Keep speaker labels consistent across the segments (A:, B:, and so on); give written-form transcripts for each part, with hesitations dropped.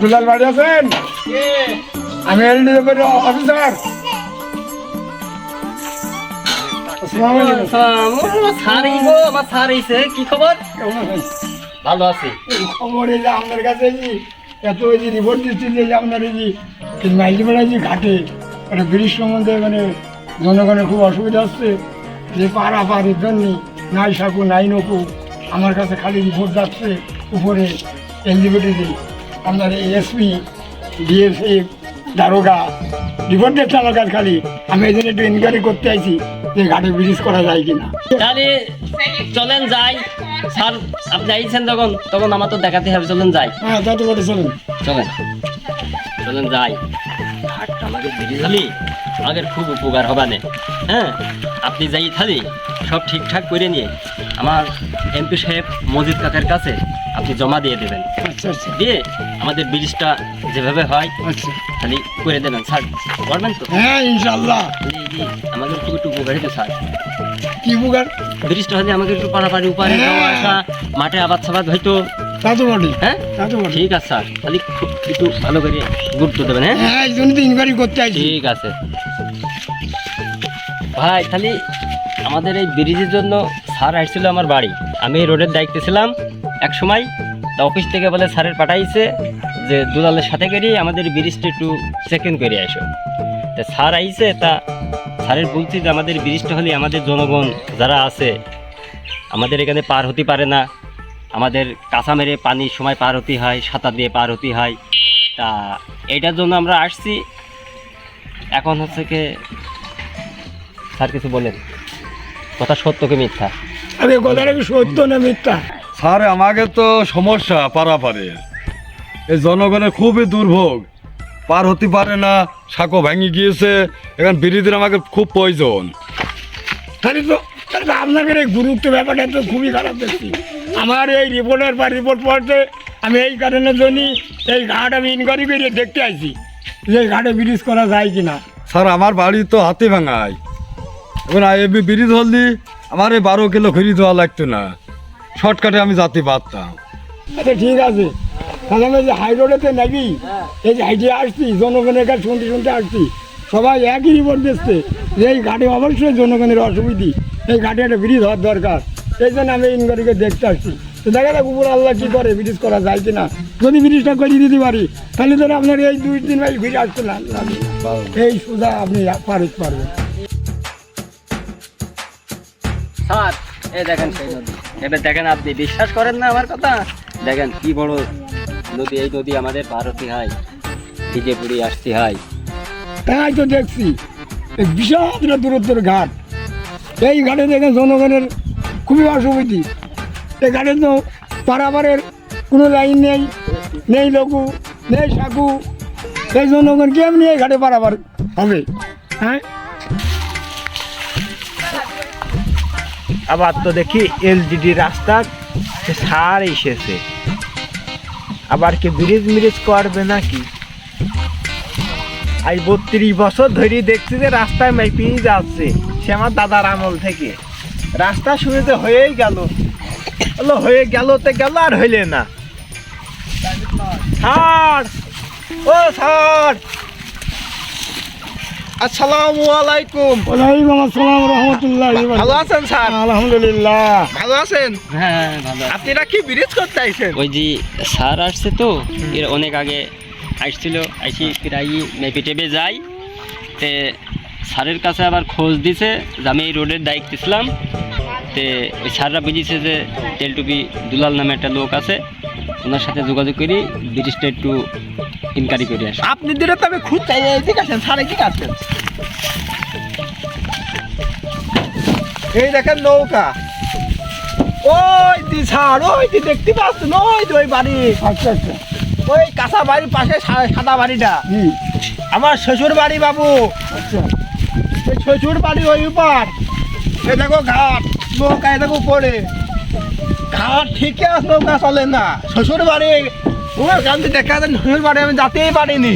A: দুলাল বাড়ি আছেন? আমি অফিসার।
B: কি খবর? ভালো আছি।
A: খবর এই যে আপনার কাছে এত এই যে রিপোর্ট দিচ্ছি যে আপনার এই যে মাইলবেড়া যে ঘাটে একটা ব্রিজ সম্বন্ধে মানে জনগণের খুব অসুবিধা হচ্ছে, যে পারাপারের জন্য নাই সাঁকু নাই নকু। আমার কাছে খালি রিপোর্ট যাচ্ছে উপরে এলজিবিটি, আপনার এসপি, ডিএসএফ, দারোগা রিপোর্ট দিচ্ছে আমার কাছে খালি। আমি এই জন্য একটু ইনকোয়ারি করতে আইছি যে ঘাটে ব্রিজ করা যায় কিনা।
B: তাহলে চলেন যাই। স্যার আপনি আইছেন যখন, তখন আমার তো দেখাতে হবে। চলেন যাই।
A: হ্যাঁ তাতে করে চলুন।
B: চলেন চলেন যাই। ঘাটটা আমাকে ব্রিজ হলে আমাদের খুব উপকার হবে না। হ্যাঁ, আপনি যাই খালি সব ঠিকঠাক করে নিয়ে আমার এমপি সাহেব মজিদ কাকের কাছে আপনি জমা দিয়ে দেবেন।
A: আচ্ছা আচ্ছা
B: দিয়ে আমাদের ব্রিজটা যেভাবে হয়
A: আচ্ছা।
B: খালি করে দেবেন। স্যার করবেন তো?
A: হ্যাঁ ইনশাল্লাহ।
B: আমাদের খুব একটু উপকারিত স্যার।
A: কি বুকার?
B: ব্রিজটা হলে আমাকে একটু পারাপারি উপারে যাওয়া আসা, মাঠে আবাদ সাবাদ হয়তো।
A: তা তো বটে।
B: হ্যাঁ
A: তা তো বটে।
B: ঠিক আছে স্যার, খালি একটু ভালো করে গুরুত্ব দেবেন। হ্যাঁ
A: হ্যাঁ এই জন্য তো ইনকোয়ারি করতে আইছি।
B: ঠিক আছে ভাই। খালি আমাদের এই ব্রিজের জন্য স্যার আসছিল আমার বাড়ি। আমি এই রোডের দায়িত্বে ছিলাম এক সময়। তা অফিস থেকে বলে স্যারের পাঠাইছে যে দুলালের সাথে করে আমাদের ব্রিজটা একটু চেকিং করে আসো। তা স্যার আইছে, তা স্যারের বলছি যে আমাদের ব্রিজটা হলে আমাদের জনগণ যারা আছে আমাদের এখানে পার হতে পারে না। আমাদের কাঁচা মেরে পানির সময় পার হতে হয়, সাঁতার দিয়ে পার হতে হয়। তা এইটার জন্য আমরা আসছি। এখন হচ্ছে কি স্যার কিছু বলেন, কথা সত্য কি মিথ্যা?
A: আরে কথাটা কি সত্য না মিথ্যা?
C: স্যার আমাকে তো সমস্যা পারাপারে, এই জনগণের খুবই দুর্ভোগ, পার হতে পারে না, সাঁকো ভেঙে গিয়েছে। এখন বিরোধীর আমাকে খুব প্রয়োজন।
A: তাহলে তো আপনাদের এই গুরুত্ব ব্যাপারটা তো খুবই খারাপ দেখছি। আমার এই রিপোর্টের বা রিপোর্ট পড়তে আমি এই কারণের জন্য এই ঘাট আমি ইনকোয়ারি করে দেখতে আইছি যে এই ঘাটে ব্রিজ করা যায় কিনা।
C: স্যার আমার বাড়ি তো হাতি ভাঙায়, এখন এবি ব্রিজ হলি আমার এই 12 কিলো ঘুরি দেওয়া লাগতো না, শর্টকাটে আমি যেতে পারতাম।
A: আচ্ছা ঠিক আছে, তাহলে আমি যে হাই রোডেতে নাকি এই যে হাইটে আসছি, জনগণের কাছে শুনতে শুনতে আসছি, সবাই একই রিপোর্ট দিচ্ছে যে এই ঘাটে অবশ্যই জনগণের অসুবিধা, এই ঘাটে একটা ব্রিজ হওয়ার দরকার। এই জন্য আমি ইনকোয়ারিকে দেখতে আসছি। তো দেখা যাক উপর আল্লাহ কী করে, ব্রিজ করা যায় কিনা। যদি ব্রিজটা করে দিতে পারি তাহলে ধরো আপনার এই 2-3 মাইল ঘুরে আসতে না এই সোজা আপনি পারবেন।
B: স্যার এই দেখেন সেই নদী। এবার দেখেন, আপনি বিশ্বাস করেন না আমার কথা? দেখেন কি বড় নদী। এই নদী আমাদের পার হতে হয়, ভিজে পুড়ি আসতে হয়।
A: তাই তো দেখছি এই বিশাল দূরত্বের ঘাট। এই ঘাটে দেখেন জনগণের খুবই অসুবিধা। এই ঘাটে তো পারাপারের কোনো লাইন নেই, নেই লঘু, নেই সাঁকু। এই জনগণ কেমনি এই ঘাটে পারাপার হবে? হ্যাঁ,
D: আবার তো দেখি এলজিডি রাস্তা সার এসেছে, আবার কি ব্রিজ মিরিজ করবে নাকি? আজ 32 বছর ধরে দেখছি যে রাস্তায় মেপিয়ে যাচ্ছে, সে আমার দাদার আমল থেকে। রাস্তা শুনেতে হয়েই গেল, হয়ে গেল তো গেল, আর হইলে না। স্যার, ও স্যার, আসসালামু আলাইকুম।
A: ওয়ালাইকুম আসসালাম রহমতুল্লাহ।
D: ভালো আছেন স্যার?
A: আলহামদুলিল্লাহ
D: ভালো আছেন?
B: হ্যাঁ ভালো।
D: আপনারা কি ব্রিজ করতে আইছেন?
B: ওই যে স্যার আসছে তো, এর অনেক আগে আসছিল, আইসি প্রায় মেপে টেপে যাই। তে স্যারের কাছে আবার খোঁজ দিছে যে আমি এই রোডের দায়িত্বে ছিলাম। তে ওই স্যাররা বুঝিয়েছে যে তেলটুপি দুলাল নামে একটা লোক আছে, ওনার সাথে যোগাযোগ করি ব্রিজটা একটু ইনকোয়ারি করে আসে।
D: আপনি দিলে তো আমি খুঁজ চাই, ঠিক আছেন স্যার? ঠিক আছেন? এই দেখেন নৌকা, ওই দি স্যার, ওই দি দেখতে পাচ্ছেন, ওই তো ওই বাড়ি।
A: আচ্ছা আচ্ছা।
D: ওই কাঁচা বাড়ির পাশে সাদা বাড়িটা আমার শ্বশুর বাড়ি বাবু।
A: আচ্ছা
D: এই শ্বশুর বাড়ি ওই উপার। এ দেখো ঘাট, নৌকা এ দেখো পড়ে ঘাট, ঠিকই আছে, নৌকা চলে না। শ্বশুর বাড়ি ওর গান্ধী দেখা যায়, শ্বশুর বাড়ি আমি যেতেই পারিনি।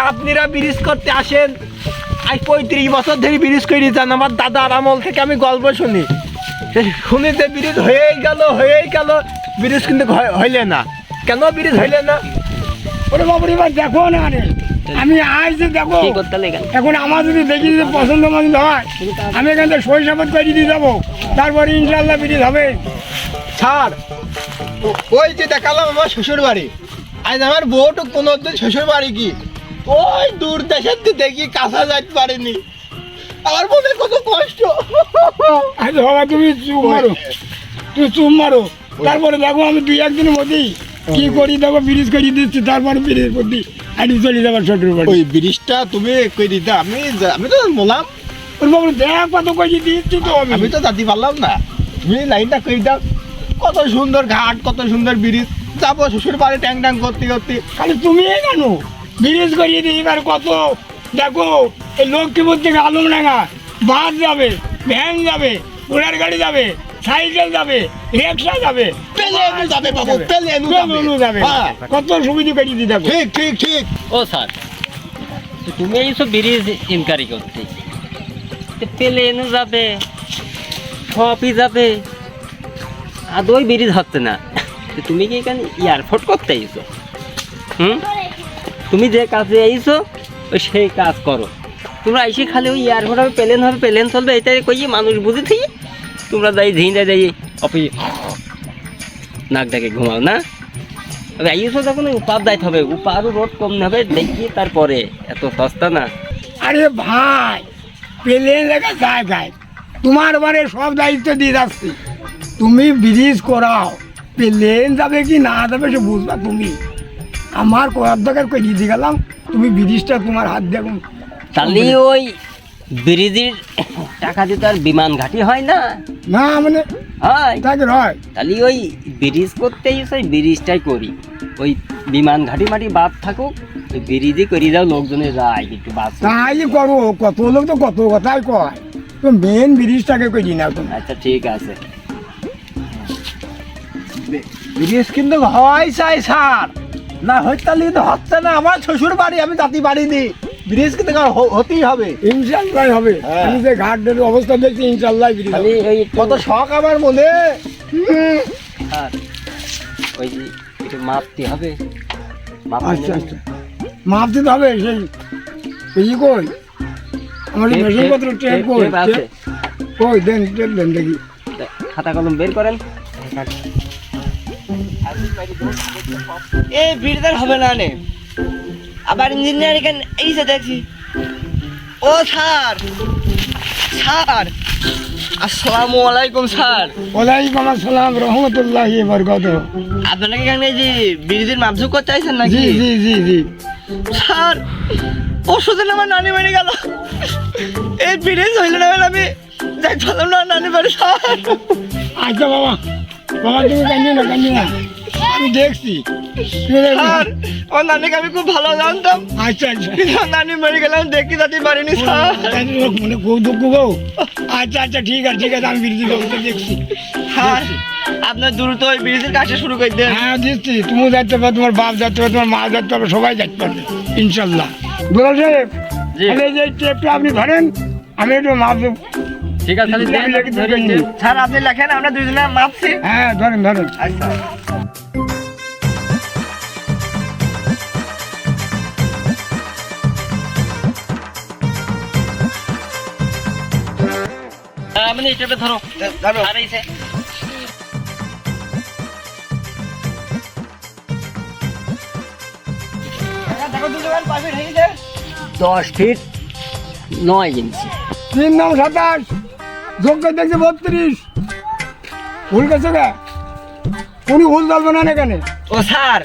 D: আপনারা ব্রিজ করতে আসেন, আজ 35 বছর ধরে ব্রিজ করে যান। আমার দাদার আমল থেকে আমি গল্প শুনি, শুনি যে ব্রিজ হয়েই গেল, ব্রিজ কিন্তু হইলে না। কেন ব্রিজ হইলে না?
A: ওরে বাবুরে এবার দেখো না রে, আমি আইছি দেখো।
B: কি করতে লাগে?
A: এখন আমার যদি দেখি যদি পছন্দ মন্দ হয়, আমি এখান থেকে সই সাবত করে দিয়ে যাবো, তারপরে ইনশাল্লাহ ব্রিজ হবে।
D: স্যার ওই যে দেখালাম আমার শ্বশুর বাড়ি, আজ আমার বউটা কোনোদিন শ্বশুর বাড়ি কি ওই দূর দেশের দিয়ে দেখি কাছা যাইতে পারেনি, আমার মনে কত কষ্ট।
A: আচ্ছা বাবা তুমি চুপ মারো, তুমি চুপ মারো, তারপরে দেখো আমি 2-1 দিনের মধ্যেই কি করি দেখো, ব্রিজ করিয়ে দিচ্ছি, তারপরে ব্রিজ করতে আইডি চলে যাবার শ্বশুর বাড়ি।
D: ওই ব্রিজটা তুমি কই দিতে, আমি তো বললাম,
A: ওর বাবু দেখ কত করিয়ে দিচ্ছি তো আমি।
D: আমি তো জাতি পারলাম না, তুমি লাইনটা কই দাও। কত সুন্দর ঘাট, কত সুন্দর ব্রিজ, যাবো শ্বশুর বাড়ি ট্যাং ট্যাং করতে করতে।
A: খালি তুমি কেন ব্রিজ করিয়ে দিই, এবার কত দেখো এই লক্ষ্মীপুর থেকে আলমডাঙ্গা বাস যাবে, ভ্যান যাবে, ঘোড়ার গাড়ি যাবে, সাইকেল যাবে, রিক্সা যাবে,
D: প্লেনে যাবে বাবু, প্লেনে
A: ট্রেনও যাবে,
D: হ্যাঁ।
A: কত সুবিধা করিয়ে দিই দেখো।
D: ঠিক ঠিক ঠিক।
B: ও স্যার, তো তুমি এইসব ব্রিজ ইনকোয়ারি করতে, প্লেনও যাবে, সবই যাবে, আদৌ ব্রিজ হচ্ছে না, তো তুমি কি এখানে এয়ারপোর্ট করতে আইছো? তুমি যে কাজে আইছো ওই সেই কাজ করো। তোমরা এসে খালি ওই এয়ারপোর্ট হবে, প্লেন চলবে, এটাই কই মানুষ বুঝে থেকে তোমরা যাই ঝিঁড়ে যাই অফিস নাক ডাকে ঘুমাও না। আইসো তখন উপার দায়িত্ব হবে, উপারও রোড কম হবে দেখি, তারপরে এত সস্তা না।
A: আরে ভাই প্লেন লেখা জায়গায় তোমার বারে সব দায়িত্ব দিয়ে যাচ্ছি, তুমি ব্রিজ করাও, প্লেন যাবে কি না যাবে সে বুঝবা তুমি। আমার করার দরকার করে দিয়ে গেলাম, তুমি ব্রিজটা তোমার হাত দেখুন।
B: তাহলে ওই ব্রিজের টাকা দিতে আর বিমান ঘাটি হয় না?
A: না মানে
B: হয়।
A: তাকে হয়,
B: তাহলে ওই ব্রিজ করতেই ওই ব্রিজটাই করি, ওই বিমান ঘাটি মাটি বাদ থাকুক, ওই ব্রিজই করি যাও, লোকজনে যায় একটু বাস।
A: তাই করো, কত লোক তো কত কথাই কয়, তো মেন ব্রিজটাকে করি না তুমি।
B: আচ্ছা ঠিক আছে।
D: ব্রিজ কিন্তু হওয়াই চাই স্যার, না হইতালি তো হচ্ছে না। আমার শ্বশুর বাড়ি, আমি জাতি বাড়ি দিই, ব্রিজ কিন্তু হতেই হবে।
A: ইনশাল্লাহ হবে,
D: হ্যাঁ।
A: আমি যে ঘাটের অবস্থা দেখছি ইনশাল্লাহ ব্রিজ
B: তাহলে
A: হবে।
B: ওই
D: কত শখ আমার মনে।
B: আর ওই যে একটু মাপতে হবে, মাপ
A: আচ্ছা আচ্ছা মাপ দিতে হবে, সেই কই আমার মেশিনপত্র ট্রেন কই,
B: আছে,
A: কই দেন টেপ দেন দেখি।
B: খাতা কলম বের করেন।
E: এই ব্রিজের হবে না নে, আবার ইঞ্জিনিয়ার এখানে এইসে দেখছি। ও স্যার, স্যার আসসালামু আলাইকুম স্যার।
A: ওয়ালাইকুম আসসালাম রহমতুল্লাহি বরকাত।
E: আপনারা কি এখানে এই যে ব্রিজের মাপঝুক করতে চাইছেন
A: জি
E: নাকি?
A: জি জি জি
E: স্যার পরশু দিন আমার নানি বাড়ি গেল, এই ব্রিজ হইলে না আমি যাই চলাম না নানি বাড়ি স্যার।
A: আচ্ছা বাবা, বাবা তুমি কান্দি না কান্দি না, আমি দেখছি।
E: স্যার আমার নানিকে আমি খুব ভালো জানতাম,
A: আচ্ছা আচ্ছা
E: কিন্তু আমার নানি বাড়ি গেলাম দেখতে যেতে পারিনি স্যার।
A: মানে খুব দুঃখ গো। আচ্ছা আচ্ছা ঠিক আছে ঠিক আছে, আমি বিরোধী ব্যবস্থা দেখছি।
E: স্যার আপনার দ্রুত ওই ব্রিজের কাজটা শুরু করে দেন।
A: হ্যাঁ দিচ্ছি, তুমিও যাইতে পারবে, তোমার বাপ যাইতে পারবে, তোমার মা যাইতে পারবে, সবাই যাইতে পারবে ইনশাল্লাহ। দুলাল সাহেব
B: জি।
A: তাহলে এই যে টেপটা আপনি ধরেন, আমি একটু মাপ দেব।
B: ঠিক আছে, তাহলে দেন,
A: আমি লিখে
B: ধরে
A: দিচ্ছি।
B: নিন।
E: স্যার আপনি লেখেন, আমরা দুজনে মাপছি।
A: হ্যাঁ ধরেন ধরেন।
E: আচ্ছা
B: মানে এটা ধরো,
E: ধরো।
B: আর এই যে
E: দেখো দুজন পাশে ঠেকেছে।
B: 10 ফিট 9 ইঞ্চি।
A: 3 নাম 27, যোগ্য দেখছি 32, ভুল গেছে গা, উনি ভুল চলবে না এখানে।
E: ও স্যার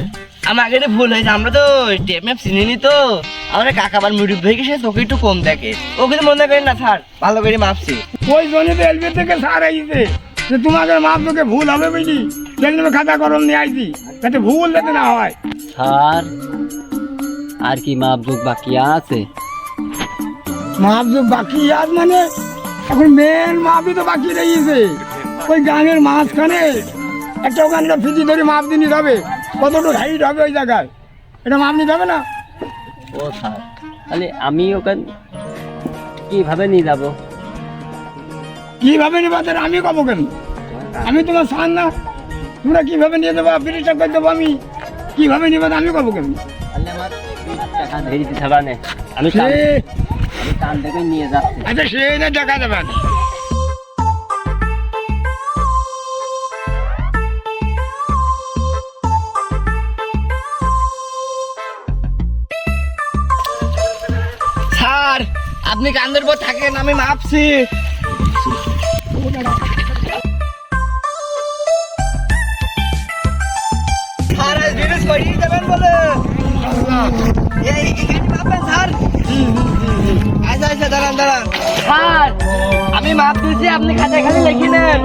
E: আমার আগে ভুল হয়েছে, আমরা তো টেপ ম্যাপ চিনিনি তো, আমাদের কাকা আবার মুড়ি হয়ে গেছে, তোকে একটু কম দেখে, ও কিন্তু মনে করেন না স্যার, ভালো করে মাপছি।
A: ওই জন্য তো এলবি থেকে সার আইছে যে তোমাদের মাপ তোকে ভুল হবে বুঝলি, সেই জন্য খাতা কলম নিয়ে আইছি যাতে ভুল যাতে না হয়।
B: স্যার আর কি মাপজোক বাকি আছে?
A: মাপ যে বাকি আর মানে এখন মেন মাপই তো বাকি রয়েছে, ওই গানের মাঝখানে একটা ওখানে ফিজি ধরে মাপ দিয়ে নিতে হবে, কতটুকু হাইট হবে ওই জায়গায়, এটা মাপ নিতে হবে না।
B: ও স্যার তাহলে আমি ওখানে কিভাবে নিয়ে যাবো?
A: কিভাবে নিবা তাহলে আমি কব কেন, আমি তোমার সান না, তোমরা কিভাবে নিয়ে দেবো, ব্রিজটা করে দেবো আমি, কিভাবে নিবা আমি কব কেন।
B: তাহলে আমার 20 টাকা ধরে দিতে হবে না। আমি কান থেকে নিয়ে যাচ্ছি।
A: আচ্ছা সেই না টাকা দেবেন।
E: স্যার আপনি কান্দের পর থাকেন, আমি মাপছি। স্যার আজ ব্রিজ করিয়ে দেবেন বলে এই এখানে মাপবেন স্যার। আচ্ছা আচ্ছা দাঁড়ান দাঁড়ান স্যার, আমি মাপ দিয়েছি, আপনি খাতায় খালি লিখে নেন।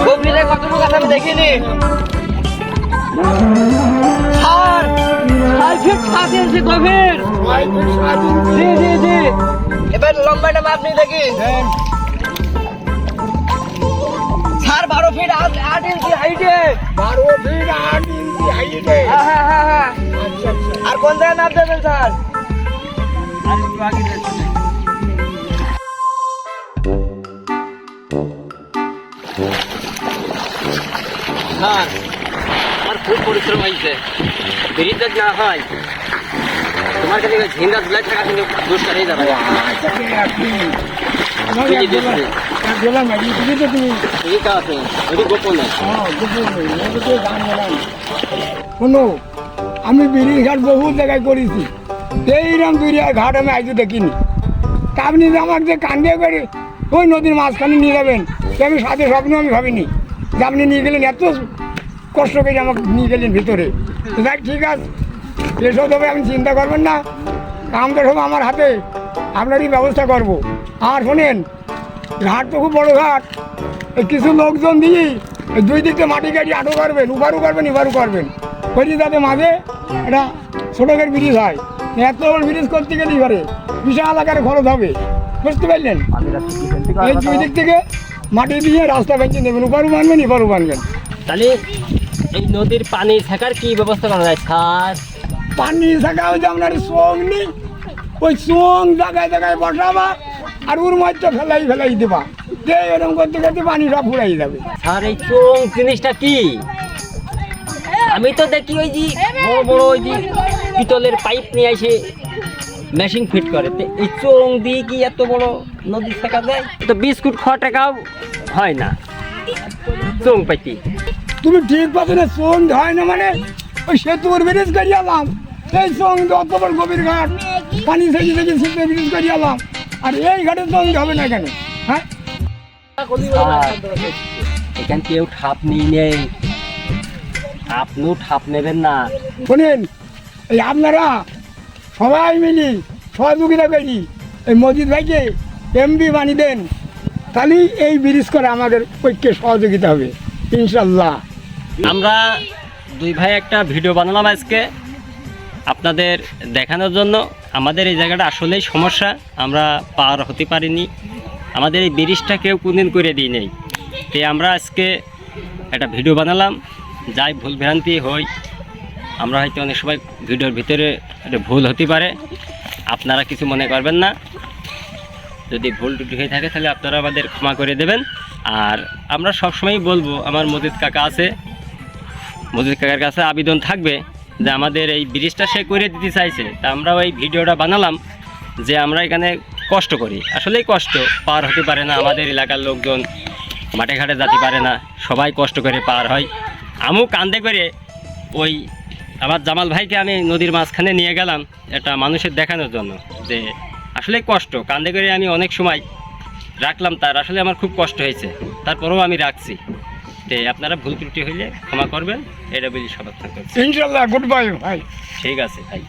E: গভীরে কতটুকু আছে আমি দেখিনি। স্যার 6 ফিট 7 ইঞ্চি গভীর। জি জি জি, এবার লম্বাটা মাপ নিয়ে দেখি। স্যার 12 ফিট 8 ইঞ্চি হাইটে।
A: 12 ফিট 8 ইঞ্চি হাইটে।
E: হ্যাঁ হ্যাঁ হ্যাঁ হ্যাঁ। আর কোন জায়গায় মাপ দেবেন স্যার?
B: আর একটু আগে যাচ্ছি। স্যার আমার খুব পরিশ্রম হয়েছে, ব্রিজ যদি না হয় তোমার কাছে ঝিঙ্গা ধুলাই থাকা কিন্তু দুষ্কার হয়ে যাবে। ঠিক আছে, ওইটা গোপনে।
A: শোনো, আমি বিড়ির ঘাট বহু জায়গায় করেছি, এইরকম বিড়িয়ার ঘাট আমি আজও দেখিনি। তা আপনি যে আমার যে কান্দে করে ওই নদীর মাঝখানে নিয়ে যাবেন, সে আমি সাথে স্বপ্ন আমি ভাবিনি যে আপনি নিয়ে গেলেন, এত কষ্ট করে আমাকে নিয়ে গেলেন ভিতরে। যাক ঠিক আছে, এসব তবে আপনি চিন্তা করবেন না, কামটা সব আমার হাতে, আপনারই ব্যবস্থা করব। আর শোনেন, ঘাট তো খুব বড় ঘাট, এই কিছু লোকজন দিয়ে এই 2 দিকে মাটি কাটি আটো করবেন, উপারও করবেন ইবারও করবেন, করি যাতে মাঝে এটা ছোটকের ব্রিজ হয়। এত বড় ব্রিজ করতে গেলে এবারে বিশাল আকারে খরচ হবে, বুঝতে পারলেন? এই 2 দিক থেকে মাটি দিয়ে রাস্তা ভেঙে নেবেন, উপারও বানবেন ইবারও বানবেন।
B: তাহলে এই নদীর পানি থাকার কি ব্যবস্থা করা যায় স্যার?
A: পানি থাকা হচ্ছে আপনার চোং নেই, ওই চোং জায়গায় জায়গায় বসাবা আর ওর মধ্যে ফেলাই দেবা, যে এরকম করতে করতে পানি সব ফুরাই যাবে।
B: স্যার এই চোং জিনিসটা কি? আমি তো দেখি ওই যে বড় বড় ওই যে পিতলের পাইপ নিয়ে এসে মেশিন ফিট করে, তো এই চোং দিয়ে কি এত বড় নদী থাকা যায়? তো বিস্কুট খাওয়া টাকাও হয় না চোং পাইতি।
A: তুমি ঠিক পাচ্ছ না, চোং হয় না মানে ওই সেতুর ব্রিজ করিয়ে এলাম, এই চোং অত বড় গভীর ঘাট, পানি থেকে সেতু ব্রিজ করিয়ে এলাম, আর এই ঘাটে চোং হবে না কেন? হ্যাঁ,
B: এখান কেউ ঠাপ নিয়ে নেই, আপনিও ঠাপ নেবেন না।
A: শোনেন, এই আপনারা সবাই মিলি সহযোগিতা করি, এই মসজিদ ভাইকে এমপি বানিয়ে দেন, তাহলেই এই ব্রিজ করে আমাদের পক্ষে সহযোগিতা হবে ইনশাল্লাহ।
B: আমরা 2 ভাই একটা ভিডিও বানালাম আজকে আপনাদের দেখানোর জন্য। আমাদের এই জায়গাটা আসলেই সমস্যা, আমরা পার হতে পারিনি, আমাদের এই ব্রিজটা কেউ কোনদিন করে দিই নেই, তাই আমরা আজকে একটা ভিডিও বানালাম। যাই ভুল ভ্রান্তি হয়, আমরা হয়তো অনেক সময় ভিডিওর ভিতরে একটা ভুল হতে পারে, আপনারা কিছু মনে করবেন না। যদি ভুল টুটি হয়ে থাকে তাহলে আপনারা আমাদের ক্ষমা করে দেবেন। আর আমরা সবসময়ই বলবো, আমার মজিদ কাকা আছে, মজিদ কাকার কাছে আবেদন থাকবে যে আমাদের এই ব্রিজটা সে করে দিতে চাইছে, তা আমরা ওই ভিডিওটা বানালাম যে আমরা এখানে কষ্ট করি, আসলেই কষ্ট, পার হতে পারে না আমাদের এলাকার লোকজন, মাঠে ঘাটে যেতে পারে না, সবাই কষ্ট করে পার হয়। আমিও কান্দে করে ওই আমার জামাল ভাইকে আমি নদীর মাঝখানে নিয়ে গেলাম এটা মানুষের দেখানোর জন্য, যে আসলে কষ্ট, কান্দে করে আমি অনেক সময় রাখলাম, তার আসলে আমার খুব কষ্ট হয়েছে, তারপরেও আমি রাখছি। তো আপনারা ভুল ত্রুটি হইলে ক্ষমা করবেন, এটা বলি সবার থাকবে।
A: ইনশাল্লাহ, গুড বাই ভাই।
B: ঠিক আছে ভাই।